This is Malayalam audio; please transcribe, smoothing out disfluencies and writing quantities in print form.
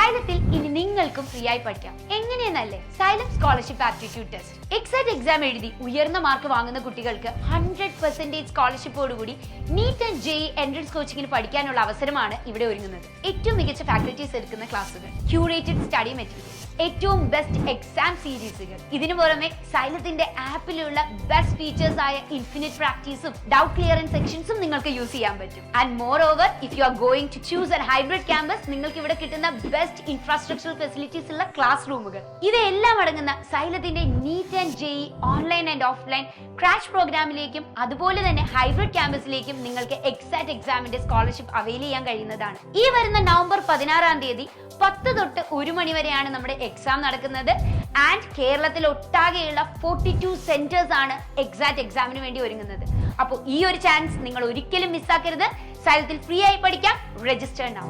സൈലത്തിൽ ഇനി നിങ്ങൾക്കും ഫ്രീ ആയി പഠിക്കാം. എങ്ങനെയെന്നല്ലേ? Xylem scholarship aptitude test. XSAT exam എഴുതി ഉയർന്ന മാർക്ക് വാങ്ങുന്ന കുട്ടികൾക്ക് 100% സ്കോളർഷിപ്പോടുകൂടി നീറ്റ് ആൻഡ് ജെഇ എൻട്രൻസ് കോച്ചിങ്ങിന് പഠിക്കാനുള്ള അവസരമാണ് ഇവിടെ ഒരുങ്ങുന്നത്. ഏറ്റവും മികച്ച ഫാക്കൽറ്റീസ് എടുക്കുന്ന ക്ലാസുകൾ, ക്യൂറേറ്റഡ് സ്റ്റഡി മെറ്റീരിയൽ, ഏറ്റവും ബെസ്റ്റ് എക്സാം സീരീസുകൾ. ഇതിനു പുറമെ സൈലത്തിന്റെ ആപ്പിലുള്ള ബെസ്റ്റ് ഫീച്ചേഴ്സ് ആയ ഇൻഫിനിറ്റ് പ്രാക്ടീസും ഡൗട്ട് ക്ലിയറൻസ് സെക്ഷൻസും നിങ്ങൾക്ക് യൂസ് ചെയ്യാൻ പറ്റും. And moreover, if you are going to choose a hybrid campus, നിങ്ങൾക്ക് ഇവിടെ കിട്ടുന്ന ബെസ്റ്റ് ഇൻഫ്രാസ്ട്രക്ചറൽ ഫെസിലിറ്റീസ് ഉള്ള ക്ലാസ് റൂമുകൾ. ഇതെല്ലാം അടങ്ങുന്ന സൈലത്തിന്റെ NEET and JEE online and offline crash പ്രോഗ്രാമിലേക്കും അതുപോലെ തന്നെ ഹൈബ്രിഡ് ക്യാമ്പസിലേക്കും നിങ്ങൾക്ക് എക്സാറ്റ് എക്സാമിന്റെ സ്കോളർഷിപ്പ് അവൈൽ ചെയ്യാൻ കഴിയുന്നതാണ്. ഈ വരുന്ന നവംബർ 16-ാം തീയതി 10 തൊട്ട് 1 മണി വരെയാണ് നമ്മുടെ എക്സാം നടക്കുന്നത്. ആൻഡ് കേരളത്തിൽ ഒട്ടാകെയുള്ള 42 സെന്റേഴ്സ് ആണ് എക്സാറ്റ് എക്സാമിന് വേണ്ടി ഒരുങ്ങുന്നത്. അപ്പോൾ ഈ ഒരു ചാൻസ് നിങ്ങൾ ഒരിക്കലും മിസ്സാക്കരുത്. സൈലത്തിൽ ഫ്രീ ആയി പഠിക്കാം. Register now.